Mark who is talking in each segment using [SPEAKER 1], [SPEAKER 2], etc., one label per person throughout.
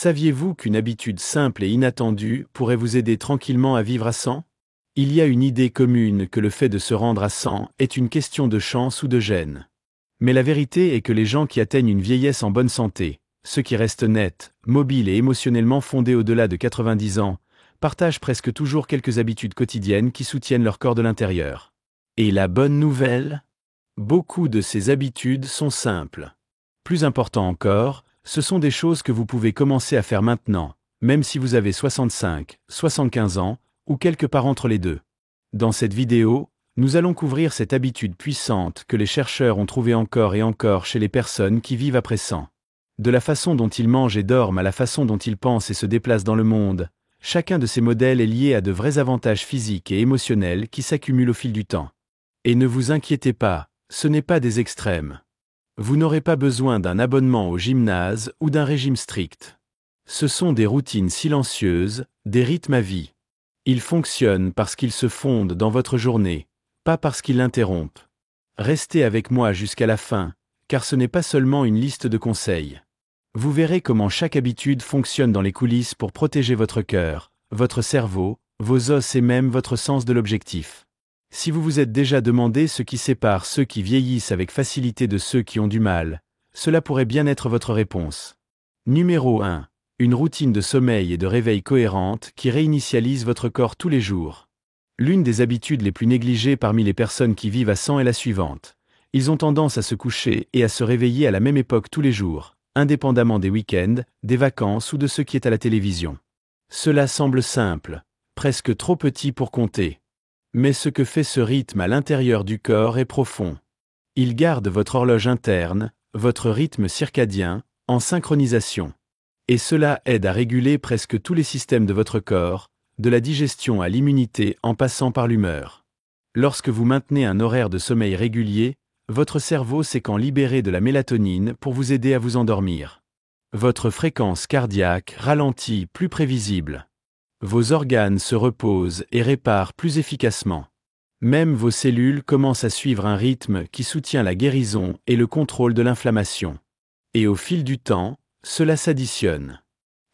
[SPEAKER 1] Saviez-vous qu'une habitude simple et inattendue pourrait vous aider tranquillement à vivre à 100? Il y a une idée commune que le fait de se rendre à 100 est une question de chance ou de gène. Mais la vérité est que les gens qui atteignent une vieillesse en bonne santé, ceux qui restent nets, mobiles et émotionnellement fondés au-delà de 90 ans, partagent presque toujours quelques habitudes quotidiennes qui soutiennent leur corps de l'intérieur. Et la bonne nouvelle? Beaucoup de ces habitudes sont simples. Plus important encore, ce sont des choses que vous pouvez commencer à faire maintenant, même si vous avez 65, 75 ans, ou quelque part entre les deux. Dans cette vidéo, nous allons couvrir cette habitude puissante que les chercheurs ont trouvée encore et encore chez les personnes qui vivent après 100. De la façon dont ils mangent et dorment à la façon dont ils pensent et se déplacent dans le monde, chacun de ces modèles est lié à de vrais avantages physiques et émotionnels qui s'accumulent au fil du temps. Et ne vous inquiétez pas, ce n'est pas des extrêmes. Vous n'aurez pas besoin d'un abonnement au gymnase ou d'un régime strict. Ce sont des routines silencieuses, des rythmes à vie. Ils fonctionnent parce qu'ils se fondent dans votre journée, pas parce qu'ils l'interrompent. Restez avec moi jusqu'à la fin, car ce n'est pas seulement une liste de conseils. Vous verrez comment chaque habitude fonctionne dans les coulisses pour protéger votre cœur, votre cerveau, vos os et même votre sens de l'objectif. Si vous vous êtes déjà demandé ce qui sépare ceux qui vieillissent avec facilité de ceux qui ont du mal, cela pourrait bien être votre réponse. Numéro 1. Une routine de sommeil et de réveil cohérente qui réinitialise votre corps tous les jours. L'une des habitudes les plus négligées parmi les personnes qui vivent à 100 est la suivante. Ils ont tendance à se coucher et à se réveiller à la même époque tous les jours, indépendamment des week-ends, des vacances ou de ce qui est à la télévision. Cela semble simple, presque trop petit pour compter. Mais ce que fait ce rythme à l'intérieur du corps est profond. Il garde votre horloge interne, votre rythme circadien, en synchronisation. Et cela aide à réguler presque tous les systèmes de votre corps, de la digestion à l'immunité en passant par l'humeur. Lorsque vous maintenez un horaire de sommeil régulier, votre cerveau sait quand libérer de la mélatonine pour vous aider à vous endormir. Votre fréquence cardiaque ralentit plus prévisible. Vos organes se reposent et réparent plus efficacement. Même vos cellules commencent à suivre un rythme qui soutient la guérison et le contrôle de l'inflammation. Et au fil du temps, cela s'additionne.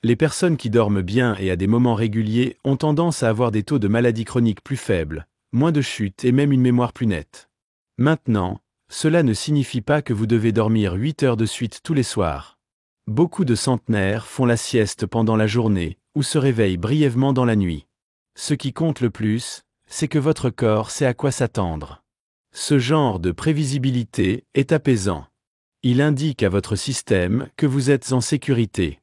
[SPEAKER 1] Les personnes qui dorment bien et à des moments réguliers ont tendance à avoir des taux de maladies chroniques plus faibles, moins de chutes et même une mémoire plus nette. Maintenant, cela ne signifie pas que vous devez dormir 8 heures de suite tous les soirs. Beaucoup de centenaires font la sieste pendant la journée, ou se réveillent brièvement dans la nuit. Ce qui compte le plus, c'est que votre corps sait à quoi s'attendre. Ce genre de prévisibilité est apaisant. Il indique à votre système que vous êtes en sécurité.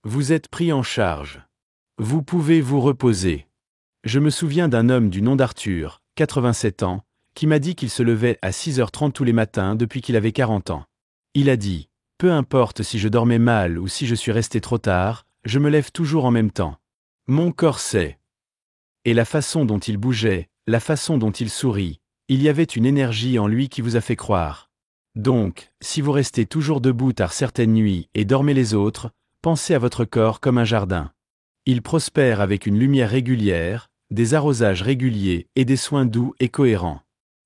[SPEAKER 1] Vous êtes pris en charge. Vous pouvez vous reposer. Je me souviens d'un homme du nom d'Arthur, 87 ans, qui m'a dit qu'il se levait à 6h30 tous les matins depuis qu'il avait 40 ans. Il a dit, « Peu importe si je dormais mal ou si je suis resté trop tard, je me lève toujours en même temps. Mon corps sait. » Et la façon dont il bougeait, la façon dont il sourit, il y avait une énergie en lui qui vous a fait croire. Donc, si vous restez toujours debout tard certaines nuits et dormez les autres, pensez à votre corps comme un jardin. Il prospère avec une lumière régulière, des arrosages réguliers et des soins doux et cohérents.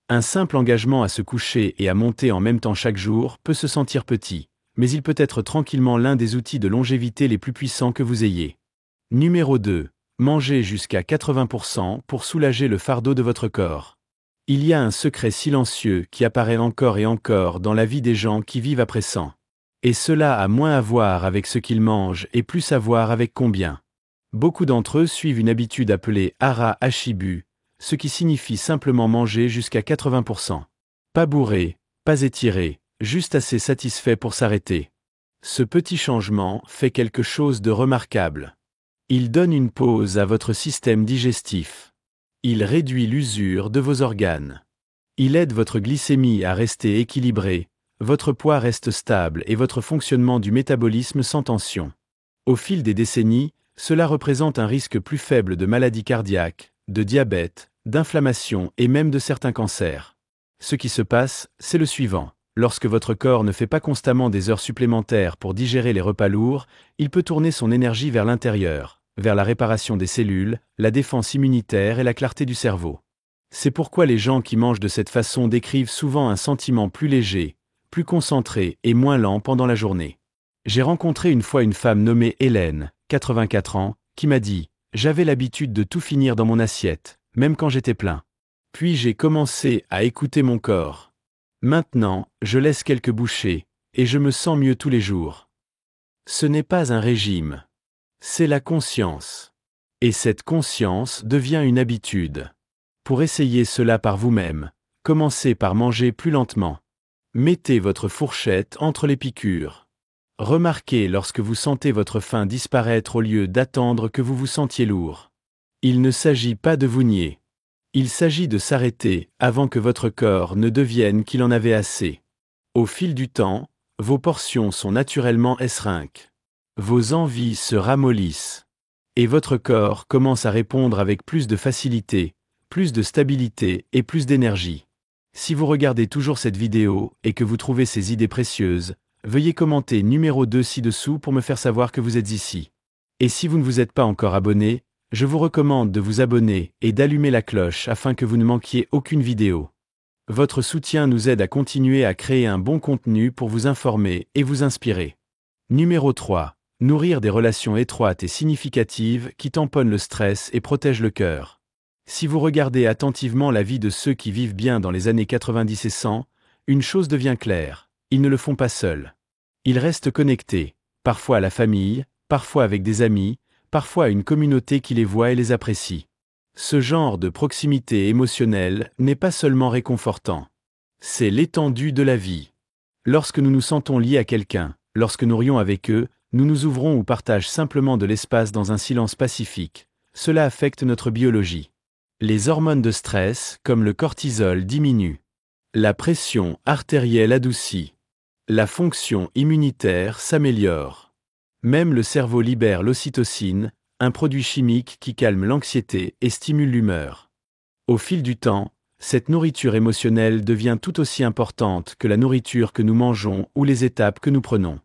[SPEAKER 1] Un simple engagement à se coucher et à monter en même temps chaque jour peut se sentir petit, mais il peut être tranquillement l'un des outils de longévité les plus puissants que vous ayez. Numéro 2. Mangez jusqu'à 80% pour soulager le fardeau de votre corps. Il y a un secret silencieux qui apparaît encore et encore dans la vie des gens qui vivent après 100. Et cela a moins à voir avec ce qu'ils mangent et plus à voir avec combien. Beaucoup d'entre eux suivent une habitude appelée hara hashibu, ce qui signifie simplement manger jusqu'à 80%. Pas bourré, pas étiré, juste assez satisfait pour s'arrêter. Ce petit changement fait quelque chose de remarquable. Il donne une pause à votre système digestif. Il réduit l'usure de vos organes. Il aide votre glycémie à rester équilibrée, votre poids reste stable et votre fonctionnement du métabolisme sans tension. Au fil des décennies, cela représente un risque plus faible de maladies cardiaques, de diabète, d'inflammation et même de certains cancers. Ce qui se passe, c'est le suivant. Lorsque votre corps ne fait pas constamment des heures supplémentaires pour digérer les repas lourds, il peut tourner son énergie vers l'intérieur, vers la réparation des cellules, la défense immunitaire et la clarté du cerveau. C'est pourquoi les gens qui mangent de cette façon décrivent souvent un sentiment plus léger, plus concentré et moins lent pendant la journée. J'ai rencontré une fois une femme nommée Hélène, 84 ans, qui m'a dit « J'avais l'habitude de tout finir dans mon assiette, même quand j'étais plein. Puis j'ai commencé à écouter mon corps. Maintenant, je laisse quelques bouchées, et je me sens mieux tous les jours. » Ce n'est pas un régime. C'est la conscience. Et cette conscience devient une habitude. Pour essayer cela par vous-même, commencez par manger plus lentement. Mettez votre fourchette entre les piqûres. Remarquez lorsque vous sentez votre faim disparaître au lieu d'attendre que vous vous sentiez lourd. Il ne s'agit pas de vous nier. Il s'agit de s'arrêter avant que votre corps ne devienne qu'il en avait assez. Au fil du temps, vos portions sont naturellement esrinques. Vos envies se ramollissent. Et votre corps commence à répondre avec plus de facilité, plus de stabilité et plus d'énergie. Si vous regardez toujours cette vidéo et que vous trouvez ces idées précieuses, veuillez commenter numéro 2 ci-dessous pour me faire savoir que vous êtes ici. Et si vous ne vous êtes pas encore abonné, je vous recommande de vous abonner et d'allumer la cloche afin que vous ne manquiez aucune vidéo. Votre soutien nous aide à continuer à créer un bon contenu pour vous informer et vous inspirer. Numéro 3. Nourrir des relations étroites et significatives qui tamponnent le stress et protègent le cœur. Si vous regardez attentivement la vie de ceux qui vivent bien dans les années 90 et 100, une chose devient claire, ils ne le font pas seuls. Ils restent connectés, parfois à la famille, parfois avec des amis, parfois à une communauté qui les voit et les apprécie. Ce genre de proximité émotionnelle n'est pas seulement réconfortant. C'est l'étendue de la vie. Lorsque nous nous sentons liés à quelqu'un, lorsque nous rions avec eux, nous nous ouvrons ou partagent simplement de l'espace dans un silence pacifique. Cela affecte notre biologie. Les hormones de stress, comme le cortisol, diminuent. La pression artérielle adoucit. La fonction immunitaire s'améliore. Même le cerveau libère l'ocytocine, un produit chimique qui calme l'anxiété et stimule l'humeur. Au fil du temps, cette nourriture émotionnelle devient tout aussi importante que la nourriture que nous mangeons ou les étapes que nous prenons.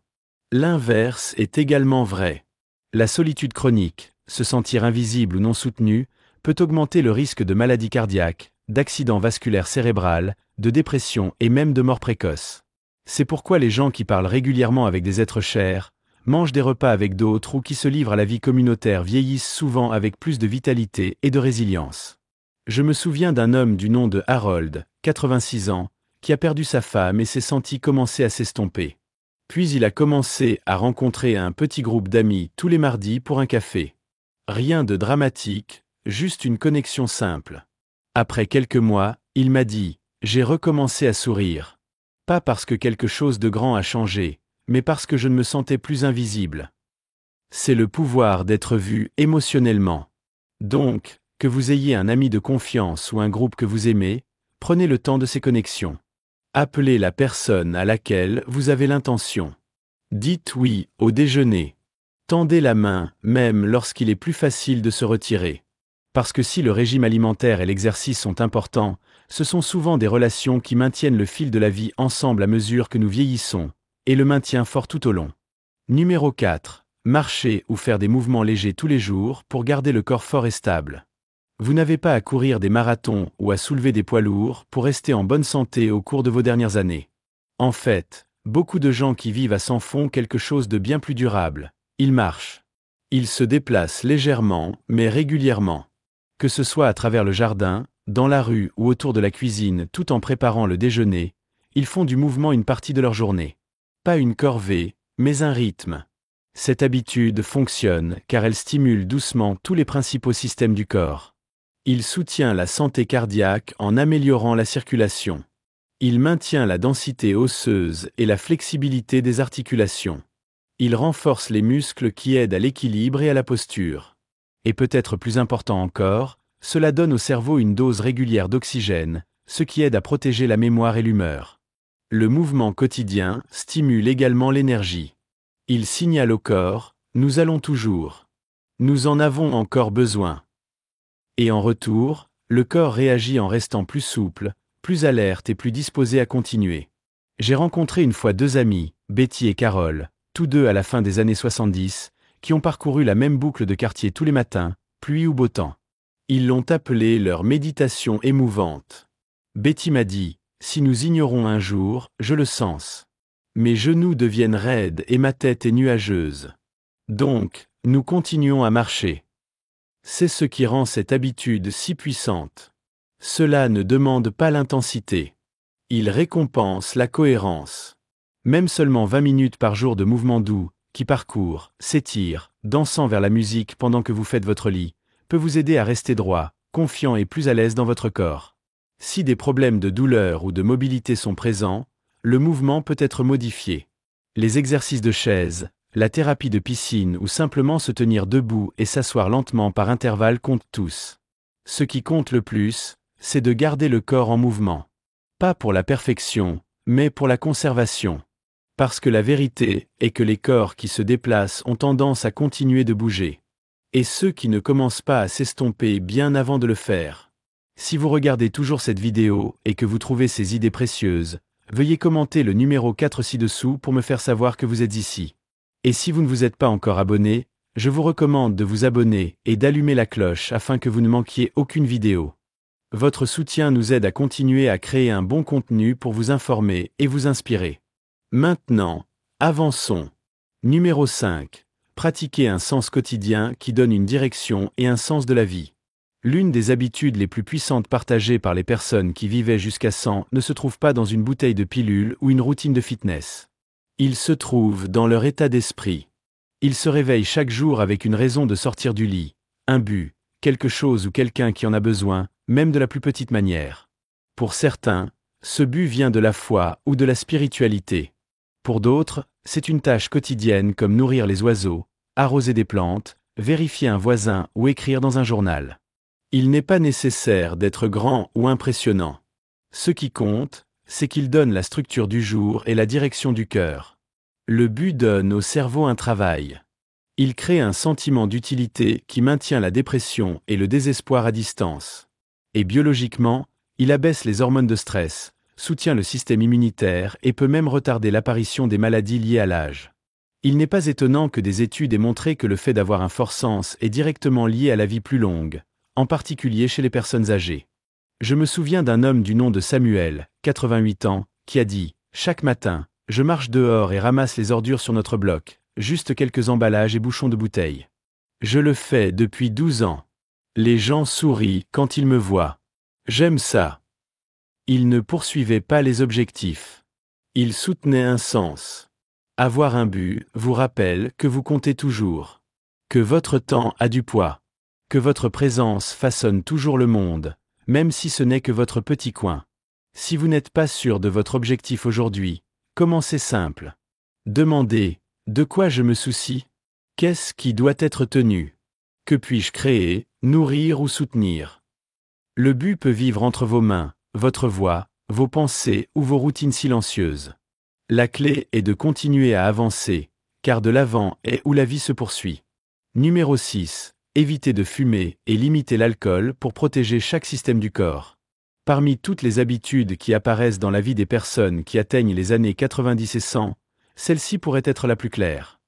[SPEAKER 1] L'inverse est également vrai. La solitude chronique, se sentir invisible ou non soutenu, peut augmenter le risque de maladies cardiaques, d'accidents vasculaires cérébrales, de dépression et même de mort précoce. C'est pourquoi les gens qui parlent régulièrement avec des êtres chers, mangent des repas avec d'autres ou qui se livrent à la vie communautaire vieillissent souvent avec plus de vitalité et de résilience. Je me souviens d'un homme du nom de Harold, 86 ans, qui a perdu sa femme et s'est senti commencer à s'estomper. Puis il a commencé à rencontrer un petit groupe d'amis tous les mardis pour un café. Rien de dramatique, juste une connexion simple. Après quelques mois, il m'a dit « J'ai recommencé à sourire. Pas parce que quelque chose de grand a changé, mais parce que je ne me sentais plus invisible. » C'est le pouvoir d'être vu émotionnellement. Donc, que vous ayez un ami de confiance ou un groupe que vous aimez, prenez le temps de ces connexions. Appelez la personne à laquelle vous avez l'intention. Dites oui au déjeuner. Tendez la main, même lorsqu'il est plus facile de se retirer. Parce que si le régime alimentaire et l'exercice sont importants, ce sont souvent des relations qui maintiennent le fil de la vie ensemble à mesure que nous vieillissons, et le maintien fort tout au long. Numéro 4. Marcher ou faire des mouvements légers tous les jours pour garder le corps fort et stable. Vous n'avez pas à courir des marathons ou à soulever des poids lourds pour rester en bonne santé au cours de vos dernières années. En fait, beaucoup de gens qui vivent à 100 font quelque chose de bien plus durable. Ils marchent. Ils se déplacent légèrement, mais régulièrement. Que ce soit à travers le jardin, dans la rue ou autour de la cuisine tout en préparant le déjeuner, ils font du mouvement une partie de leur journée. Pas une corvée, mais un rythme. Cette habitude fonctionne car elle stimule doucement tous les principaux systèmes du corps. Il soutient la santé cardiaque en améliorant la circulation. Il maintient la densité osseuse et la flexibilité des articulations. Il renforce les muscles qui aident à l'équilibre et à la posture. Et peut-être plus important encore, cela donne au cerveau une dose régulière d'oxygène, ce qui aide à protéger la mémoire et l'humeur. Le mouvement quotidien stimule également l'énergie. Il signale au corps, nous allons toujours. Nous en avons encore besoin. Et en retour, le corps réagit en restant plus souple, plus alerte et plus disposé à continuer. J'ai rencontré une fois deux amis, Betty et Carole, tous deux à la fin des années 70, qui ont parcouru la même boucle de quartier tous les matins, pluie ou beau temps. Ils l'ont appelée leur méditation émouvante. Betty m'a dit, si nous ignorons un jour, je le sens. Mes genoux deviennent raides et ma tête est nuageuse. Donc, nous continuons à marcher. C'est ce qui rend cette habitude si puissante. Cela ne demande pas l'intensité. Il récompense la cohérence. Même seulement 20 minutes par jour de mouvements doux, qui parcourent, s'étirent, dansant vers la musique pendant que vous faites votre lit, peut vous aider à rester droit, confiant et plus à l'aise dans votre corps. Si des problèmes de douleur ou de mobilité sont présents, le mouvement peut être modifié. Les exercices de chaise, la thérapie de piscine ou simplement se tenir debout et s'asseoir lentement par intervalles comptent tous. Ce qui compte le plus, c'est de garder le corps en mouvement. Pas pour la perfection, mais pour la conservation. Parce que la vérité est que les corps qui se déplacent ont tendance à continuer de bouger. Et ceux qui ne commencent pas à s'estomper bien avant de le faire. Si vous regardez toujours cette vidéo et que vous trouvez ces idées précieuses, veuillez commenter le numéro 4 ci-dessous pour me faire savoir que vous êtes ici. Et si vous ne vous êtes pas encore abonné, je vous recommande de vous abonner et d'allumer la cloche afin que vous ne manquiez aucune vidéo. Votre soutien nous aide à continuer à créer un bon contenu pour vous informer et vous inspirer. Maintenant, avançons. Numéro 5. Pratiquez un sens quotidien qui donne une direction et un sens de la vie. L'une des habitudes les plus puissantes partagées par les personnes qui vivaient jusqu'à 100 ne se trouve pas dans une bouteille de pilule ou une routine de fitness. Il se trouve dans leur état d'esprit. Ils se réveillent chaque jour avec une raison de sortir du lit, un but, quelque chose ou quelqu'un qui en a besoin, même de la plus petite manière. Pour certains, ce but vient de la foi ou de la spiritualité. Pour d'autres, c'est une tâche quotidienne comme nourrir les oiseaux, arroser des plantes, vérifier un voisin ou écrire dans un journal. Il n'est pas nécessaire d'être grand ou impressionnant. Ce qui compte, c'est qu'il donne la structure du jour et la direction du cœur. Le but donne au cerveau un travail. Il crée un sentiment d'utilité qui maintient la dépression et le désespoir à distance. Et biologiquement, il abaisse les hormones de stress, soutient le système immunitaire et peut même retarder l'apparition des maladies liées à l'âge. Il n'est pas étonnant que des études aient montré que le fait d'avoir un fort sens est directement lié à la vie plus longue, en particulier chez les personnes âgées. Je me souviens d'un homme du nom de Samuel, 88 ans, qui a dit « Chaque matin, je marche dehors et ramasse les ordures sur notre bloc, juste quelques emballages et bouchons de bouteilles. Je le fais depuis 12 ans. Les gens sourient quand ils me voient. J'aime ça. » Il ne poursuivait pas les objectifs. Il soutenait un sens. Avoir un but vous rappelle que vous comptez toujours. Que votre temps a du poids. Que votre présence façonne toujours le monde, même si ce n'est que votre petit coin. Si vous n'êtes pas sûr de votre objectif aujourd'hui, commencez simple. Demandez, de quoi je me soucie? Qu'est-ce qui doit être tenu? Que puis-je créer, nourrir ou soutenir? Le but peut vivre entre vos mains, votre voix, vos pensées ou vos routines silencieuses. La clé est de continuer à avancer, car de l'avant est où la vie se poursuit. Numéro 6. Évitez de fumer et limitez l'alcool pour protéger chaque système du corps. Parmi toutes les habitudes qui apparaissent dans la vie des personnes qui atteignent les années 90 et 100, celle-ci pourrait être la plus claire.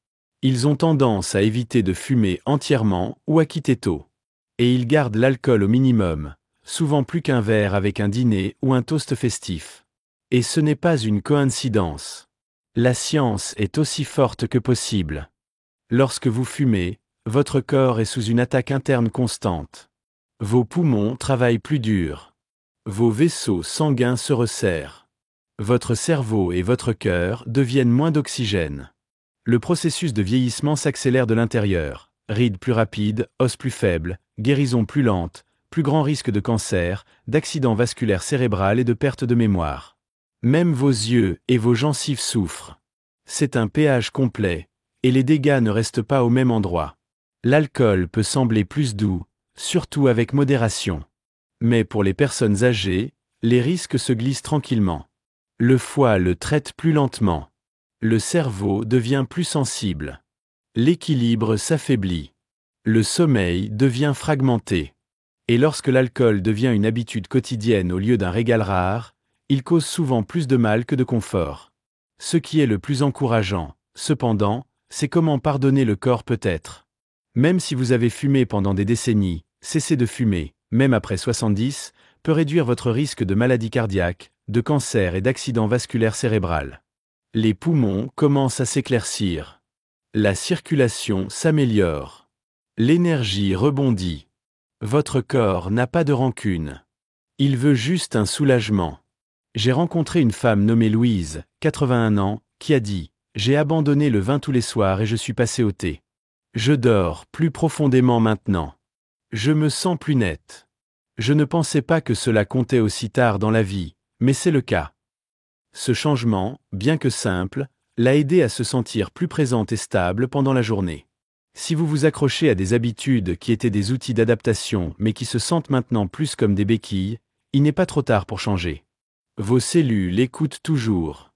[SPEAKER 1] Ils ont tendance à éviter de fumer entièrement ou à quitter tôt. Et ils gardent l'alcool au minimum, souvent plus qu'un verre avec un dîner ou un toast festif. Et ce n'est pas une coïncidence. La science est aussi forte que possible. Lorsque vous fumez, votre corps est sous une attaque interne constante. Vos poumons travaillent plus dur. Vos vaisseaux sanguins se resserrent. Votre cerveau et votre cœur deviennent moins d'oxygène. Le processus de vieillissement s'accélère de l'intérieur. Rides plus rapides, os plus faibles, guérison plus lente, plus grand risque de cancer, d'accident vasculaire cérébral et de perte de mémoire. Même vos yeux et vos gencives souffrent. C'est un péage complet, et les dégâts ne restent pas au même endroit. L'alcool peut sembler plus doux, surtout avec modération. Mais pour les personnes âgées, les risques se glissent tranquillement. Le foie le traite plus lentement. Le cerveau devient plus sensible. L'équilibre s'affaiblit. Le sommeil devient fragmenté. Et lorsque l'alcool devient une habitude quotidienne au lieu d'un régal rare, il cause souvent plus de mal que de confort. Ce qui est le plus encourageant, cependant, c'est comment pardonner le corps peut-être. Même si vous avez fumé pendant des décennies, cesser de fumer, même après 70, peut réduire votre risque de maladie cardiaque, de cancer et d'accident vasculaire cérébral. Les poumons commencent à s'éclaircir. La circulation s'améliore. L'énergie rebondit. Votre corps n'a pas de rancune. Il veut juste un soulagement. J'ai rencontré une femme nommée Louise, 81 ans, qui a dit « J'ai abandonné le vin tous les soirs et je suis passé au thé. Je dors plus profondément maintenant. Je me sens plus net. Je ne pensais pas que cela comptait aussi tard dans la vie, mais c'est le cas. » Ce changement, bien que simple, l'a aidée à se sentir plus présente et stable pendant la journée. Si vous vous accrochez à des habitudes qui étaient des outils d'adaptation mais qui se sentent maintenant plus comme des béquilles, il n'est pas trop tard pour changer. Vos cellules écoutent toujours.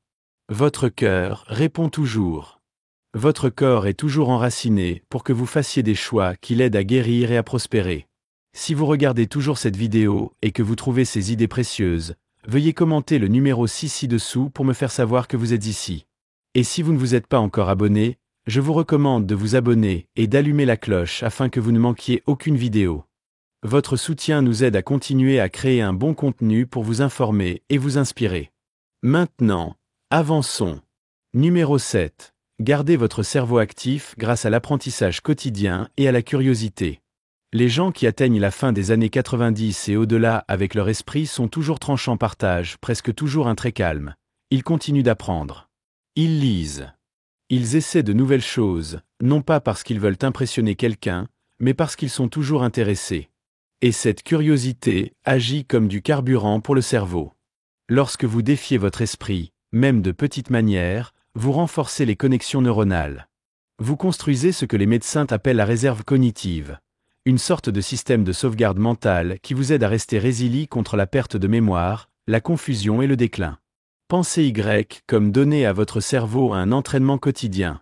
[SPEAKER 1] Votre cœur répond toujours. Votre corps est toujours enraciné pour que vous fassiez des choix qui l'aident à guérir et à prospérer. Si vous regardez toujours cette vidéo et que vous trouvez ces idées précieuses, veuillez commenter le numéro 6 ci-dessous pour me faire savoir que vous êtes ici. Et si vous ne vous êtes pas encore abonné, je vous recommande de vous abonner et d'allumer la cloche afin que vous ne manquiez aucune vidéo. Votre soutien nous aide à continuer à créer un bon contenu pour vous informer et vous inspirer. Maintenant, avançons. Numéro 7. Gardez votre cerveau actif grâce à l'apprentissage quotidien et à la curiosité. Les gens qui atteignent la fin des années 90 et au-delà avec leur esprit sont toujours tranchants, partagent presque toujours un trait calme. Ils continuent d'apprendre. Ils lisent. Ils essaient de nouvelles choses, non pas parce qu'ils veulent impressionner quelqu'un, mais parce qu'ils sont toujours intéressés. Et cette curiosité agit comme du carburant pour le cerveau. Lorsque vous défiez votre esprit, même de petite manière, vous renforcez les connexions neuronales. Vous construisez ce que les médecins appellent la réserve cognitive, une sorte de système de sauvegarde mentale qui vous aide à rester résilient contre la perte de mémoire, la confusion et le déclin. Pensez Y comme donner à votre cerveau un entraînement quotidien.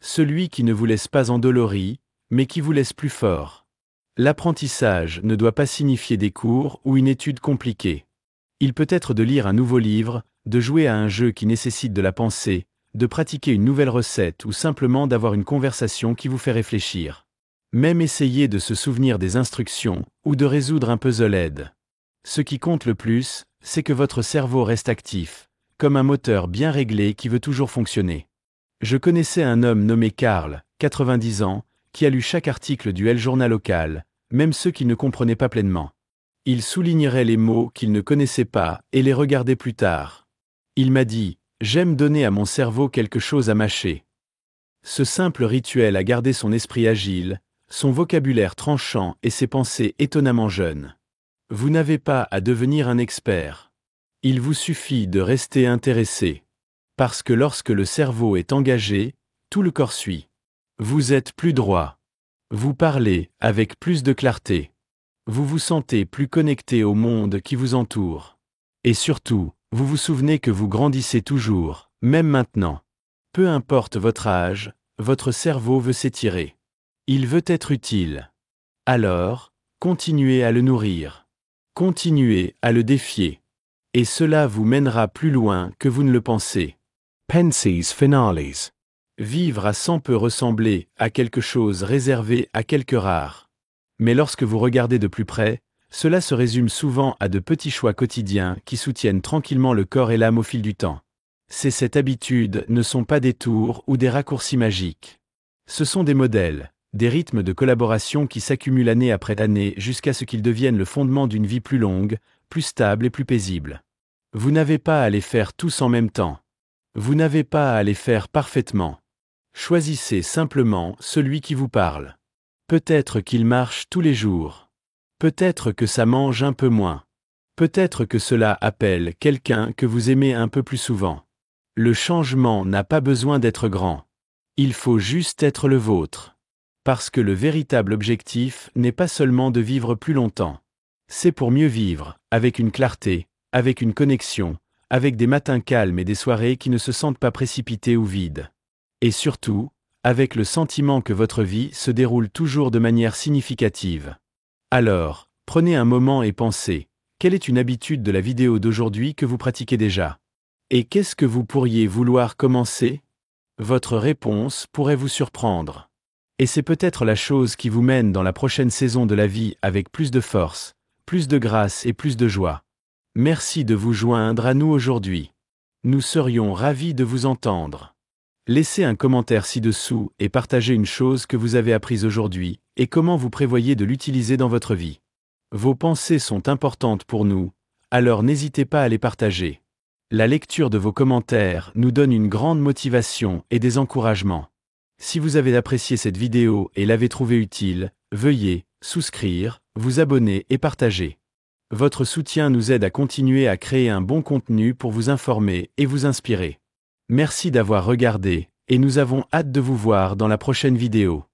[SPEAKER 1] Celui qui ne vous laisse pas endolori, mais qui vous laisse plus fort. L'apprentissage ne doit pas signifier des cours ou une étude compliquée. Il peut être de lire un nouveau livre, de jouer à un jeu qui nécessite de la pensée, de pratiquer une nouvelle recette ou simplement d'avoir une conversation qui vous fait réfléchir. Même essayer de se souvenir des instructions ou de résoudre un puzzle aide. Ce qui compte le plus, c'est que votre cerveau reste actif, comme un moteur bien réglé qui veut toujours fonctionner. Je connaissais un homme nommé Karl, 90 ans, qui a lu chaque article du Journal local, même ceux qu'il ne comprenait pas pleinement. Il soulignerait les mots qu'il ne connaissait pas et les regardait plus tard. Il m'a dit « J'aime donner à mon cerveau quelque chose à mâcher ». Ce simple rituel a gardé son esprit agile, son vocabulaire tranchant et ses pensées étonnamment jeunes. Vous n'avez pas à devenir un expert. Il vous suffit de rester intéressé. Parce que lorsque le cerveau est engagé, tout le corps suit. Vous êtes plus droit. Vous parlez avec plus de clarté. Vous vous sentez plus connecté au monde qui vous entoure. Et surtout, vous vous souvenez que vous grandissez toujours, même maintenant. Peu importe votre âge, votre cerveau veut s'étirer. Il veut être utile. Alors, continuez à le nourrir. Continuez à le défier. Et cela vous mènera plus loin que vous ne le pensez. Pensées finales. Vivre à 100 peut ressembler à quelque chose réservé à quelques rares. Mais lorsque vous regardez de plus près, cela se résume souvent à de petits choix quotidiens qui soutiennent tranquillement le corps et l'âme au fil du temps. Cette habitude ne sont pas des tours ou des raccourcis magiques. Ce sont des modèles, des rythmes de collaboration qui s'accumulent année après année jusqu'à ce qu'ils deviennent le fondement d'une vie plus longue, plus stable et plus paisible. Vous n'avez pas à les faire tous en même temps. Vous n'avez pas à les faire parfaitement. Choisissez simplement celui qui vous parle. Peut-être qu'il marche tous les jours. Peut-être que ça mange un peu moins. Peut-être que cela appelle quelqu'un que vous aimez un peu plus souvent. Le changement n'a pas besoin d'être grand. Il faut juste être le vôtre. Parce que le véritable objectif n'est pas seulement de vivre plus longtemps. C'est pour mieux vivre, avec une clarté, avec une connexion, avec des matins calmes et des soirées qui ne se sentent pas précipitées ou vides. Et surtout, avec le sentiment que votre vie se déroule toujours de manière significative. Alors, prenez un moment et pensez, quelle est une habitude de la vidéo d'aujourd'hui que vous pratiquez déjà? Et qu'est-ce que vous pourriez vouloir commencer? Votre réponse pourrait vous surprendre. Et c'est peut-être la chose qui vous mène dans la prochaine saison de la vie avec plus de force, plus de grâce et plus de joie. Merci de vous joindre à nous aujourd'hui. Nous serions ravis de vous entendre. Laissez un commentaire ci-dessous et partagez une chose que vous avez apprise aujourd'hui et comment vous prévoyez de l'utiliser dans votre vie. Vos pensées sont importantes pour nous, alors n'hésitez pas à les partager. La lecture de vos commentaires nous donne une grande motivation et des encouragements. Si vous avez apprécié cette vidéo et l'avez trouvée utile, veuillez souscrire, vous abonner et partager. Votre soutien nous aide à continuer à créer un bon contenu pour vous informer et vous inspirer. Merci d'avoir regardé, et nous avons hâte de vous voir dans la prochaine vidéo.